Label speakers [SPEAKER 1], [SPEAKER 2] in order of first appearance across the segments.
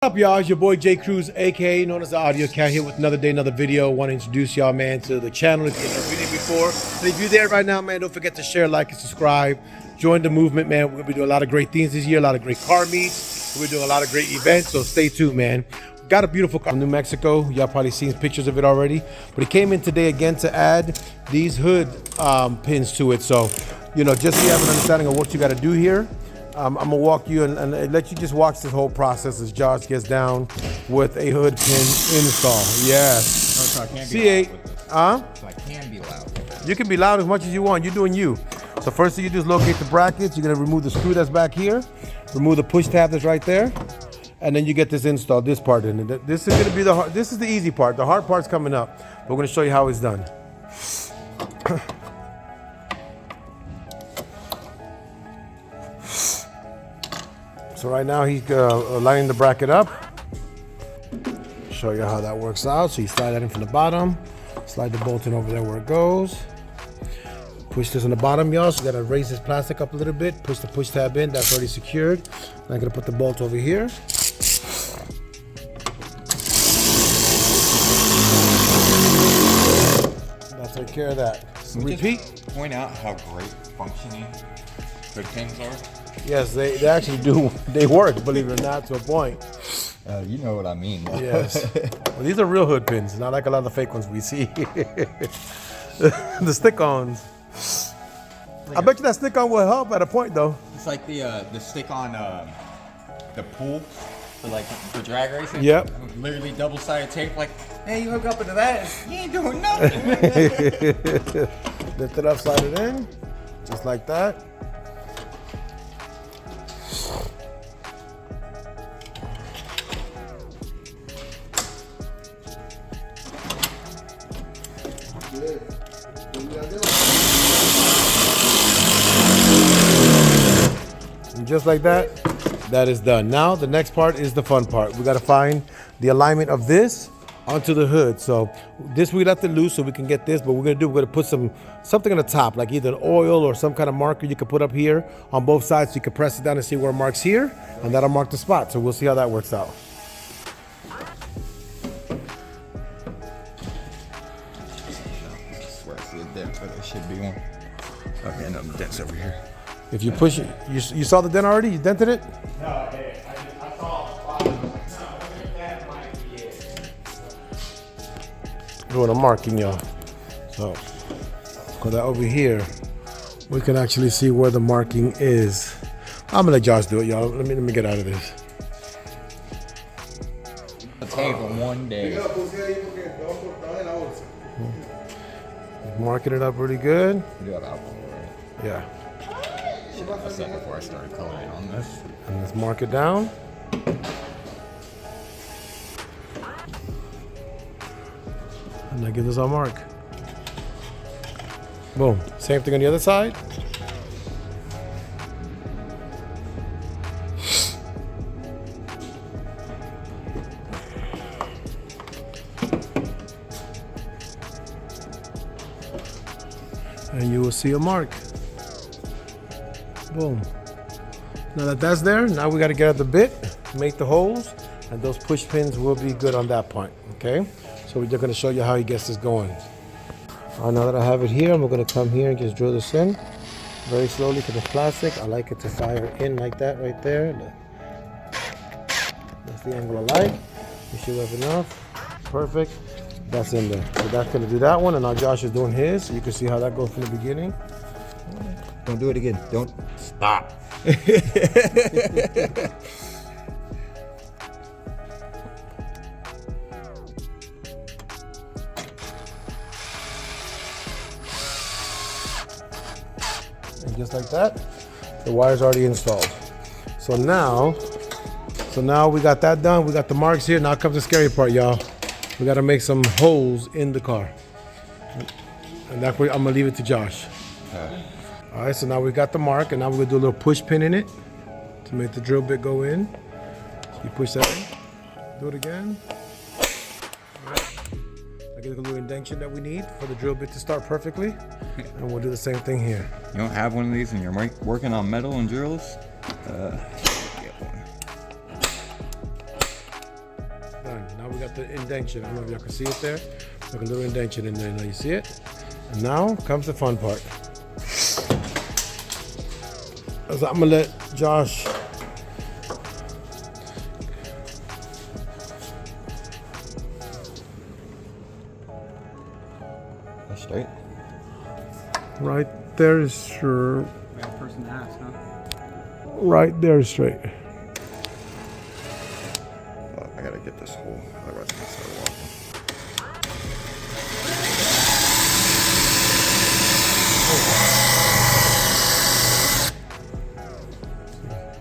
[SPEAKER 1] What's up, y'all? It's your boy J Cruz, aka known as the Audio Cat, here with another day, another video. Want to introduce y'all, man, to the channel. If you haven't been here before, and if you're there right now, man, don't forget to share, like, and subscribe. Join the movement, man. We're gonna be doing a lot of great things this year, a lot of great car meets. We're doing a lot of great events, so stay tuned, man. Got a beautiful car from New Mexico. Y'all probably seen pictures of it already, but it came in today again to add these hood pins to it. So, you know, just so you have an understanding of what you got to do here. I'm gonna walk you and let you just watch this whole process as Josh gets down with a hood pin install. Yes.
[SPEAKER 2] So I can't be
[SPEAKER 1] C8.
[SPEAKER 2] Loud so I can be loud.
[SPEAKER 1] You can be loud as much as you want. You're doing you. So first thing you do is locate the brackets. You're gonna remove the screw that's back here. Remove the push tab that's right there. And then you get this installed, this part in it. This is gonna be this is the easy part. The hard part's coming up. We're gonna show you how it's done. So right now he's lining the bracket up. Show you how that works out. So you slide that in from the bottom, slide the bolt in over there where it goes. Push this on the bottom, y'all. So you gotta raise this plastic up a little bit. Push the push tab in. That's already secured. And I'm gonna put the bolt over here. That'll take care of that. Repeat.
[SPEAKER 2] Just point out how great functioning hood pins are.
[SPEAKER 1] Yes, they actually do. They work, believe it or not, to a point.
[SPEAKER 2] You know what I mean.
[SPEAKER 1] Yes. Well, these are real hood pins, not like a lot of the fake ones we see. The stick-ons. I bet you that stick-on will help at a point, though.
[SPEAKER 2] It's like the stick-on the pool for like for drag racing.
[SPEAKER 1] Yep.
[SPEAKER 2] Literally double-sided tape. Like, hey, you hook up into that, you ain't doing nothing.
[SPEAKER 1] Lift it up, slide it in, just like that. And just like that, that is done. Now the next part is the fun part. We got to find the alignment of this onto the hood. So this we left it loose so we can get this, but we're gonna put something on the top, like either an oil or some kind of marker you can put up here on both sides, so you can press it down and see where it marks here, and that'll mark the spot. So we'll see how that works out.
[SPEAKER 2] I swear I see a dent, but there should be one. Okay, no, the dent's over here.
[SPEAKER 1] If you push it, you saw the dent already? You dented it?
[SPEAKER 2] No, I saw that might be it.
[SPEAKER 1] Doing a marking, y'all. So, go that over here. We can actually see where the marking is. I'm gonna let Josh do it, y'all. Let me get out of this.
[SPEAKER 2] The table one day.
[SPEAKER 1] Marking it up really good.
[SPEAKER 2] You got alcohol, right?
[SPEAKER 1] Yeah.
[SPEAKER 2] Should have said before I started coloring on this.
[SPEAKER 1] And let's mark it down. And that gives us our mark. Boom. Same thing on the other side. And you will see a mark. Boom. Now that that's there, now we got to get at the bit, make the holes, and those push pins will be good on that point, okay? So we're just going to show you how he gets this going. Now that I have it here, I'm going to come here and just drill this in very slowly because it's plastic. I like it to fire in like that right there. That's the angle I like. You should have enough. Perfect. That's in there. So that's going to do that one, and now Josh is doing his, so you can see how that goes from the beginning.
[SPEAKER 2] Don't do it again. Don't stop.
[SPEAKER 1] And just like that, the wire's already installed. So now we got that done. We got the marks here. Now comes the scary part, y'all. We got to make some holes in the car. And that's where I'm going to leave it to Josh. All right, so now we got the mark, and now we're going to do a little push pin in it to make the drill bit go in. So you push that in. Do it again. All right. I get a little indentation that we need for the drill bit to start perfectly. And we'll do the same thing here.
[SPEAKER 2] You don't have one of these and you're working on metal and drills? Get one.
[SPEAKER 1] the indentation. I don't know if y'all can see it there. Like a little indentation in there. Now you see it? And now comes the fun part. As I'm gonna let Josh
[SPEAKER 2] That's straight.
[SPEAKER 1] right there is sure.
[SPEAKER 3] Bad person to ask, huh?
[SPEAKER 1] Right there is straight.
[SPEAKER 2] Oh, I gotta get this hole, otherwise I'm gonna start walking.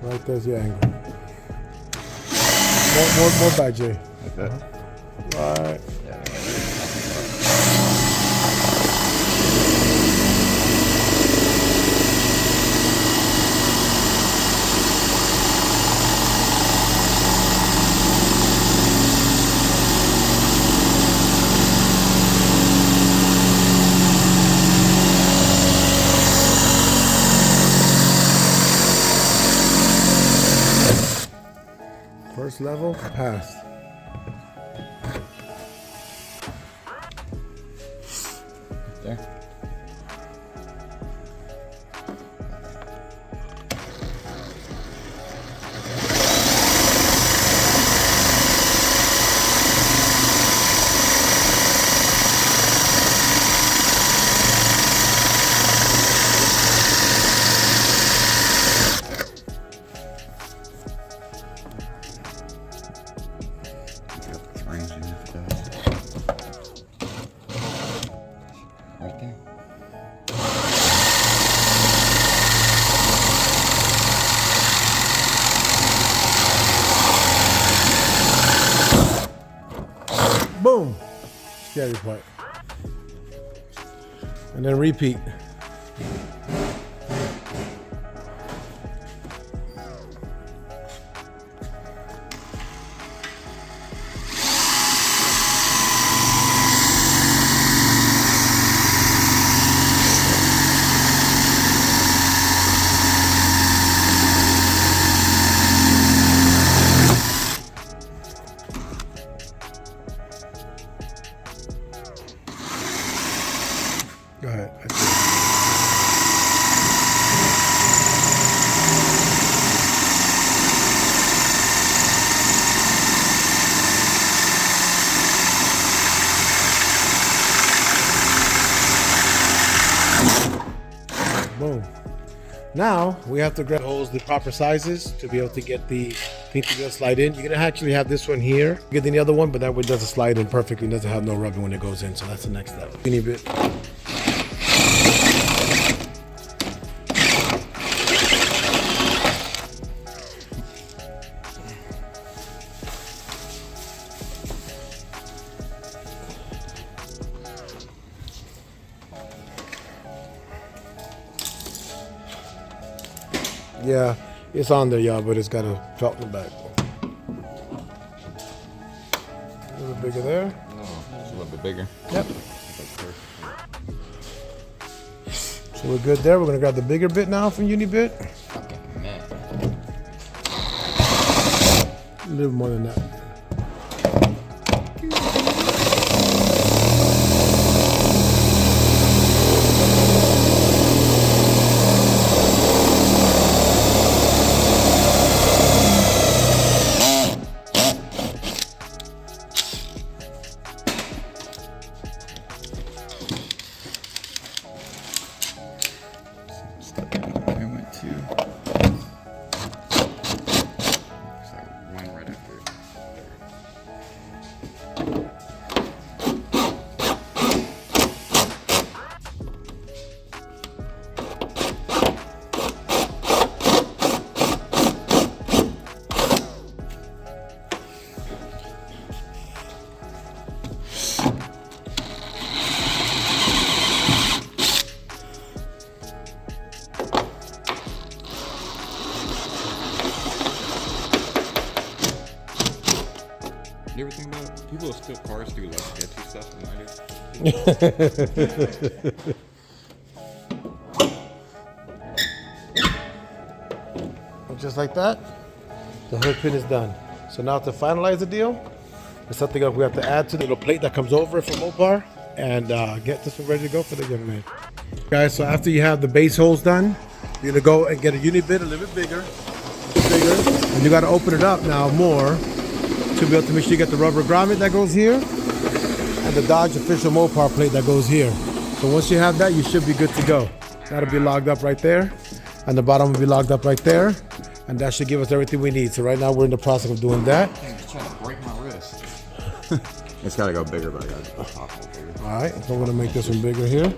[SPEAKER 1] Right there's your angle. More back, Jay.
[SPEAKER 2] Like that?
[SPEAKER 1] Right.
[SPEAKER 2] Yeah.
[SPEAKER 1] First level, passed.
[SPEAKER 2] There. Right there.
[SPEAKER 1] Boom. Scary part. And then repeat. Go ahead. Boom. Now we have to grab holes the proper sizes to be able to get the thing to be able to slide in. You're gonna actually have this one here, get the other one, but that way it doesn't slide in perfectly, doesn't have no rubbing when it goes in. So that's the next step. Teeny bit. Yeah, it's on there, y'all, but it's got a felt in the back. A little bigger there.
[SPEAKER 2] No, it's a little bit bigger.
[SPEAKER 1] Yep. So we're good there. We're gonna grab the bigger bit now from Unibit.
[SPEAKER 2] Fucking man.
[SPEAKER 1] A little more than that.
[SPEAKER 2] I went to. So one right after. You ever think about people who steal cars do less sketchy stuff than I do?
[SPEAKER 1] Just like that, the hook pin is done. So now to finalize the deal, There's something else we have to add to the little plate that comes over it from Mopar, and get this one ready to go for the young man. Guys, so after you have the base holes done, you're gonna go and get a uni bit a little bit bigger, and you gotta open it up now more to be able to make sure you get the rubber grommet that goes here and the Dodge official Mopar plate that goes here. So once you have that, you should be good to go. That'll be logged up right there, and the bottom will be logged up right there, and that should give us everything we need. So right now we're in the process of doing that.
[SPEAKER 2] I'm just trying to break my wrist. It's gotta go bigger, but I gotta pop it bigger.
[SPEAKER 1] All right, so I'm gonna make this one bigger here.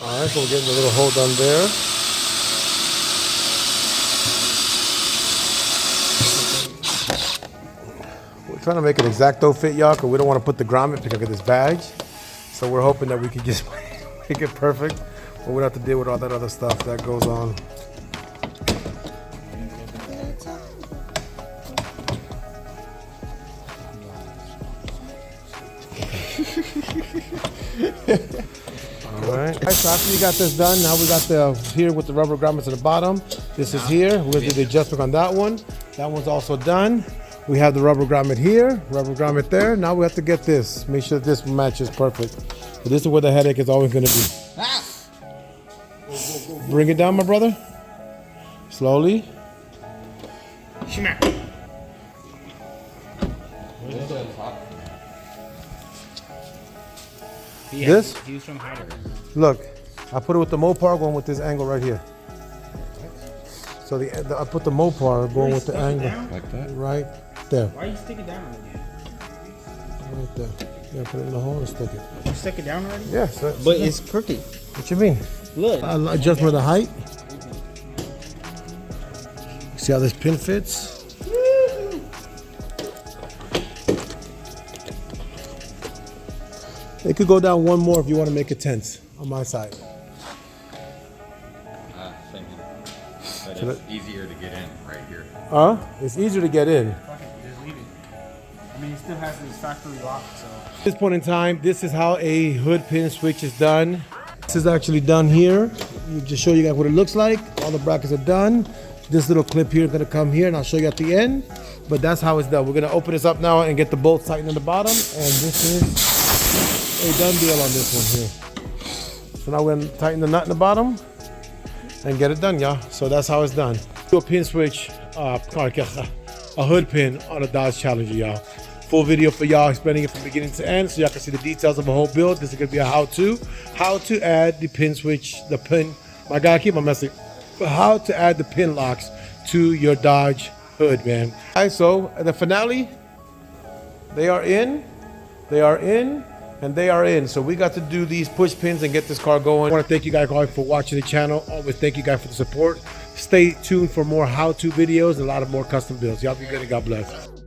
[SPEAKER 1] Alright, so we're getting a little hole done there. We're trying to make an exacto fit, y'all, because we don't want to put the grommet because of this badge. So we're hoping that we can just make it perfect, but we don't have to deal with all that other stuff that goes on. Alright, so after you got this done, now we got the here with the rubber grommets at the bottom. This is here. We're gonna do the adjustment on that one. That one's also done. We have the rubber grommet here, rubber grommet there. Now we have to get this. Make sure that this matches perfect. So this is where the headache is always gonna be. Bring it down, my brother. Slowly. This?
[SPEAKER 3] Use from hider.
[SPEAKER 1] Look, I put it with the Mopar going with this angle right here. So I put the Mopar going with the angle
[SPEAKER 2] Like that?
[SPEAKER 1] right there.
[SPEAKER 3] Why you stick it down already?
[SPEAKER 1] Right there. Yeah, put it in the hole and stick it.
[SPEAKER 3] You stuck it down already?
[SPEAKER 1] Yes. Yeah,
[SPEAKER 3] But it's crooked.
[SPEAKER 1] what you mean?
[SPEAKER 3] Look.
[SPEAKER 1] Adjustment of the height. See how this pin fits? It could go down one more if you want to make it tense on my side.
[SPEAKER 2] Thinking that
[SPEAKER 1] So
[SPEAKER 2] it's easier to get in right here.
[SPEAKER 1] It's easier to get in.
[SPEAKER 3] Fuck it, just leave it. I mean, it still has this factory lock, so.
[SPEAKER 1] At this point in time, this is how a hood pin switch is done. This is actually done here. You just show you guys what it looks like. All the brackets are done. This little clip here is gonna come here, and I'll show you at the end. But that's how it's done. We're gonna open this up now and get the bolts tightened in the bottom, and this is a done deal on this one here. So now we're gonna tighten the nut in the bottom and get it done, y'all. So that's how it's done. Do a pin switch, a hood pin on a Dodge Challenger, y'all. Full video for y'all explaining it from beginning to end, so y'all can see the details of the whole build. This is gonna be a how to add the pin switch, the pin. My God, I keep on messing. How to add the pin locks to your Dodge hood, man. All right, so the finale, they are in, and they are in. So we got to do these push pins and get this car going. I want to thank you guys all for watching the channel. Always thank you guys for the support. Stay tuned for more how-to videos and a lot of more custom builds. Y'all be good and God bless.